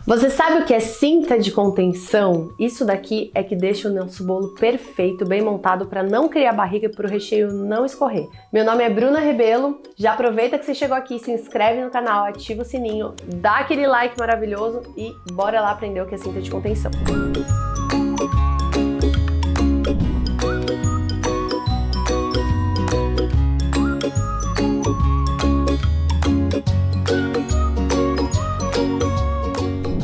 Você sabe o que é cinta de contenção? Isso daqui é que deixa o nosso bolo perfeito, bem montado para não criar barriga e para o recheio não escorrer. Meu nome é Bruna Rebelo, já aproveita que você chegou aqui, se inscreve no canal, ativa o sininho, dá aquele like maravilhoso e bora lá aprender o que é cinta de contenção.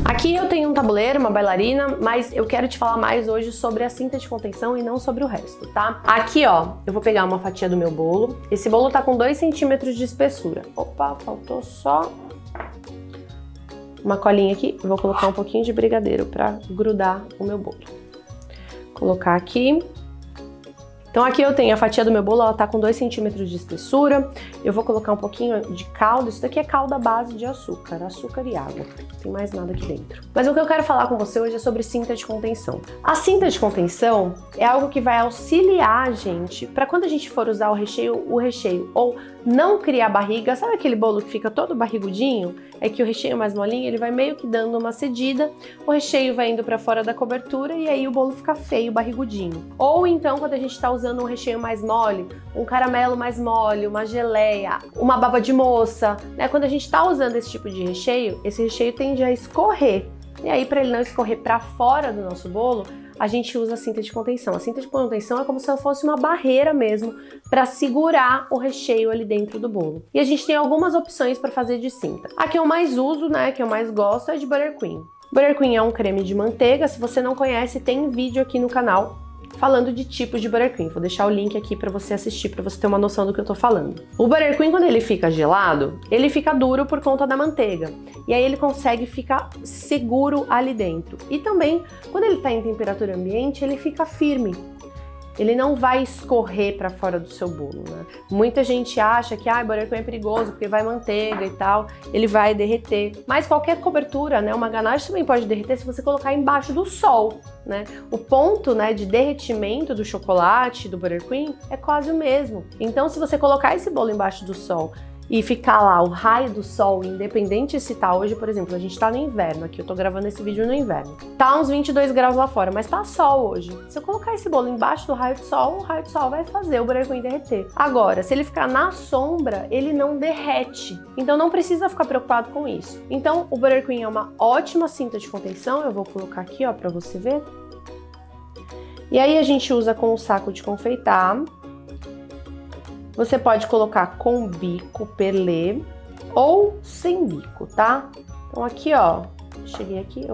Aqui eu tenho um tabuleiro, uma bailarina, mas eu quero te falar mais hoje sobre a cinta de contenção e não sobre o resto, tá? Aqui, ó, eu vou pegar uma fatia do meu bolo. Esse bolo tá com 2 centímetros de espessura. Opa, faltou só uma colinha aqui. Eu vou colocar um pouquinho de brigadeiro pra grudar o meu bolo. Colocar aqui. Então aqui eu tenho a fatia do meu bolo, ela tá com 2 centímetros de espessura. Eu vou colocar um pouquinho de calda. Isso daqui é calda à base de açúcar e água. Não tem mais nada aqui dentro. Mas o que eu quero falar com você hoje é sobre cinta de contenção. A cinta de contenção é algo que vai auxiliar a gente para quando a gente for usar o recheio ou não criar barriga. Sabe aquele bolo que fica todo barrigudinho? É que o recheio mais molinho, ele vai meio que dando uma cedida, o recheio vai indo para fora da cobertura e aí o bolo fica feio, barrigudinho. Ou então quando a gente tá usando um recheio mais mole, um caramelo mais mole, uma geleia, uma baba de moça, né? Quando a gente tá usando esse tipo de recheio, esse recheio tende a escorrer. E aí, para ele não escorrer para fora do nosso bolo, a gente usa a cinta de contenção. A cinta de contenção é como se ela fosse uma barreira mesmo para segurar o recheio ali dentro do bolo. E a gente tem algumas opções para fazer de cinta. A que eu mais uso, né, que eu mais gosto é de Buttercream. Buttercream é um creme de manteiga. Se você não conhece, tem vídeo aqui no canal falando de tipos de Buttercream. Vou deixar o link aqui para você assistir, para você ter uma noção do que eu tô falando. O Buttercream, quando ele fica gelado, ele fica duro por conta da manteiga. E aí ele consegue ficar seguro ali dentro. E também, quando ele tá em temperatura ambiente, ele fica firme. Ele não vai escorrer para fora do seu bolo, né? Muita gente acha que Buttercream é perigoso porque vai manteiga e tal, ele vai derreter. Mas qualquer cobertura, né, uma ganache também pode derreter se você colocar embaixo do sol, né? O ponto, né, de derretimento do chocolate, do Buttercream, é quase o mesmo. Então, se você colocar esse bolo embaixo do sol e ficar lá o raio do sol, independente se tá hoje, por exemplo, a gente tá no inverno, aqui eu tô gravando esse vídeo no inverno. Tá uns 22 graus lá fora, mas tá sol hoje. Se eu colocar esse bolo embaixo do raio do sol, o raio do sol vai fazer o Buttercream derreter. Agora, se ele ficar na sombra, ele não derrete. Então não precisa ficar preocupado com isso. Então o Buttercream é uma ótima cinta de contenção, eu vou colocar aqui, ó, pra você ver. E aí a gente usa com o saco de confeitar. Você pode colocar com bico perlê ou sem bico, tá? Então aqui, ó, cheguei aqui,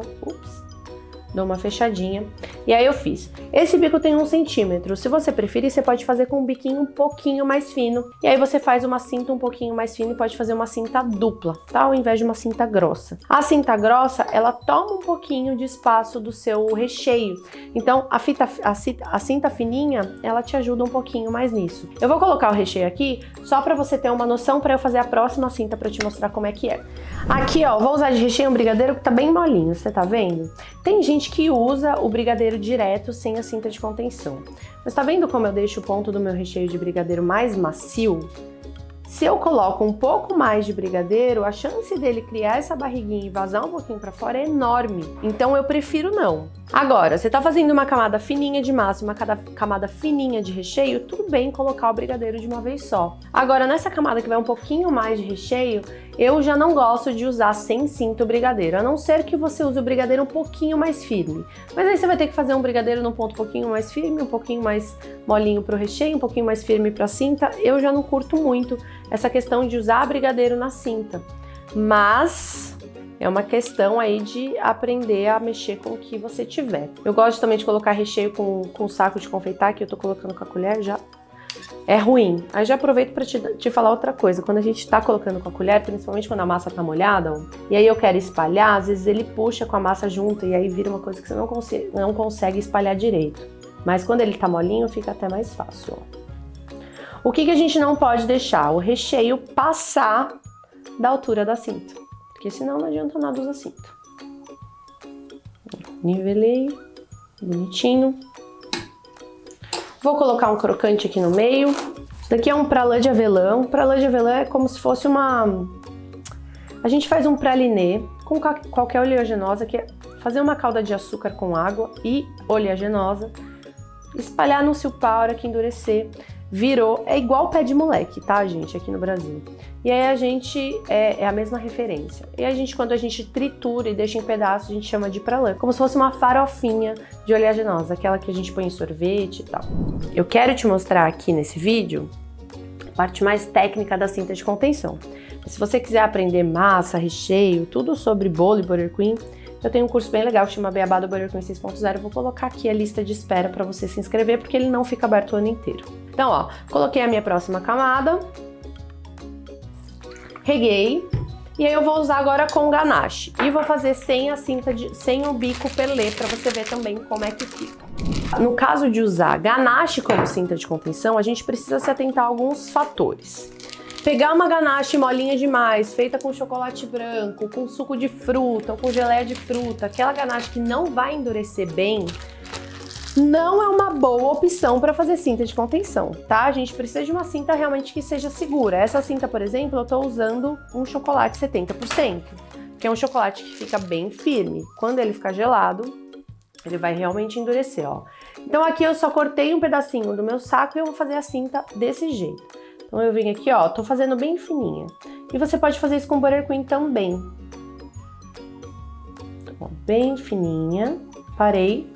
dou uma fechadinha. E aí eu fiz. Esse bico tem 1 centímetro. Se você preferir, você pode fazer com um biquinho um pouquinho mais fino. E aí você faz uma cinta um pouquinho mais fina e pode fazer uma cinta dupla, tá? Ao invés de uma cinta grossa. A cinta grossa, ela toma um pouquinho de espaço do seu recheio. Então, a cinta fininha, ela te ajuda um pouquinho mais nisso. Eu vou colocar o recheio aqui, só pra você ter uma noção, pra eu fazer a próxima cinta pra te mostrar como é que é. Aqui, ó, vou usar de recheio um brigadeiro que tá bem molinho, você tá vendo? Tem gente que usa o brigadeiro direto sem a cinta de contenção. Mas tá vendo como eu deixo o ponto do meu recheio de brigadeiro mais macio? Se eu coloco um pouco mais de brigadeiro, a chance dele criar essa barriguinha e vazar um pouquinho pra fora é enorme. Então eu prefiro não. Agora, você tá fazendo uma camada fininha de massa, uma camada fininha de recheio, tudo bem colocar o brigadeiro de uma vez só. Agora, nessa camada que vai um pouquinho mais de recheio, eu já não gosto de usar sem cinta o brigadeiro, a não ser que você use o brigadeiro um pouquinho mais firme. Mas aí você vai ter que fazer um brigadeiro num ponto um pouquinho mais firme, um pouquinho mais molinho pro recheio, um pouquinho mais firme pra cinta. Eu já não curto muito essa questão de usar brigadeiro na cinta. Mas é uma questão aí de aprender a mexer com o que você tiver. Eu gosto também de colocar recheio com saco de confeitar, que eu tô colocando com a colher, já é ruim. Aí já aproveito para te falar outra coisa. Quando a gente tá colocando com a colher, principalmente quando a massa tá molhada, ó, e aí eu quero espalhar, às vezes ele puxa com a massa junto e aí vira uma coisa que você não consegue espalhar direito. Mas quando ele tá molinho, fica até mais fácil, ó. O que a gente não pode deixar? O recheio passar da altura da cinta, porque senão não adianta nada usar cinta. Nivelei, bonitinho. Vou colocar um crocante aqui no meio. Isso daqui é um pralin de avelã. Um pralin de avelã é como se fosse uma... A gente faz um praliné com qualquer oleaginosa, que é fazer uma calda de açúcar com água e oleaginosa, espalhar no silpar a hora que endurecer. Virou, é igual pé de moleque, tá, gente, aqui no Brasil. E aí a gente, é a mesma referência. E a gente, quando a gente tritura e deixa em pedaços, a gente chama de pralin, como se fosse uma farofinha de oleaginosa, aquela que a gente põe em sorvete e tal. Eu quero te mostrar aqui nesse vídeo a parte mais técnica da cinta de contenção. Se você quiser aprender massa, recheio, tudo sobre bolo e Butter Queen, eu tenho um curso bem legal que chama Beabá do Butter Queen 6.0. Eu vou colocar aqui a lista de espera para você se inscrever, porque ele não fica aberto o ano inteiro. Então, ó, coloquei a minha próxima camada, reguei, e aí eu vou usar agora com ganache. E vou fazer sem o bico perlê, para você ver também como é que fica. No caso de usar ganache como cinta de contenção, a gente precisa se atentar a alguns fatores. Pegar uma ganache molinha demais, feita com chocolate branco, com suco de fruta ou com geleia de fruta, aquela ganache que não vai endurecer bem, não é uma boa opção para fazer cinta de contenção, tá? A gente precisa de uma cinta realmente que seja segura. Essa cinta, por exemplo, eu tô usando um chocolate 70%, que é um chocolate que fica bem firme. Quando ele ficar gelado, ele vai realmente endurecer, ó. Então aqui eu só cortei um pedacinho do meu saco e eu vou fazer a cinta desse jeito. Então eu vim aqui, ó, tô fazendo bem fininha. E você pode fazer isso com Butter Queen também. Ó, bem fininha, parei.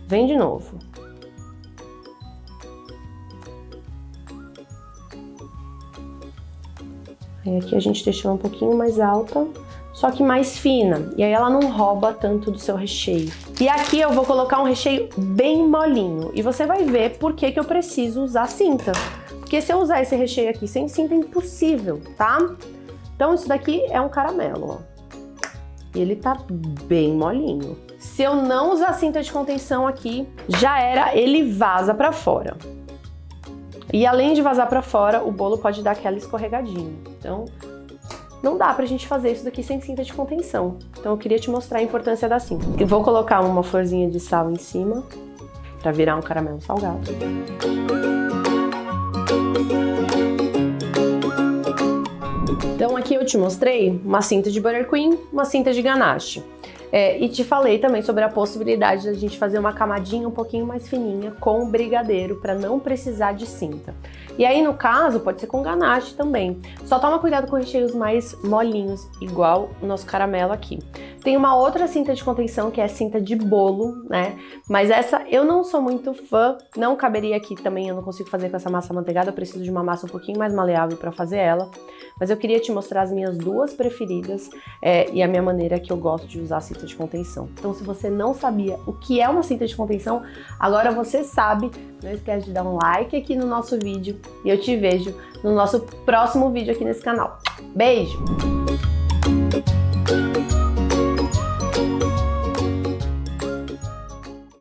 Vem de novo. Aí aqui a gente deixa ela um pouquinho mais alta, só que mais fina. E aí ela não rouba tanto do seu recheio. E aqui eu vou colocar um recheio bem molinho. E você vai ver por que eu preciso usar cinta. Porque se eu usar esse recheio aqui sem cinta é impossível, tá? Então isso daqui é um caramelo, ó. E ele tá bem molinho. Se eu não usar cinta de contenção aqui, já era, ele vaza pra fora. E além de vazar pra fora, o bolo pode dar aquela escorregadinha. Então, não dá pra gente fazer isso daqui sem cinta de contenção. Então eu queria te mostrar a importância da cinta. Eu vou colocar uma florzinha de sal em cima, pra virar um caramelo salgado. Então aqui eu te mostrei uma cinta de Butter Queen, uma cinta de ganache. E te falei também sobre a possibilidade de a gente fazer uma camadinha um pouquinho mais fininha com brigadeiro para não precisar de cinta. E aí no caso pode ser com ganache também. Só toma cuidado com recheios mais molinhos, igual o nosso caramelo aqui. Tem uma outra cinta de contenção que é a cinta de bolo, né? Mas essa eu não sou muito fã, não caberia aqui também, eu não consigo fazer com essa massa amanteigada, eu preciso de uma massa um pouquinho mais maleável para fazer ela. Mas eu queria te mostrar as minhas duas preferidas e a minha maneira que eu gosto de usar a cinta de contenção. Então se você não sabia o que é uma cinta de contenção, agora você sabe. Não esquece de dar um like aqui no nosso vídeo e eu te vejo no nosso próximo vídeo aqui nesse canal. Beijo!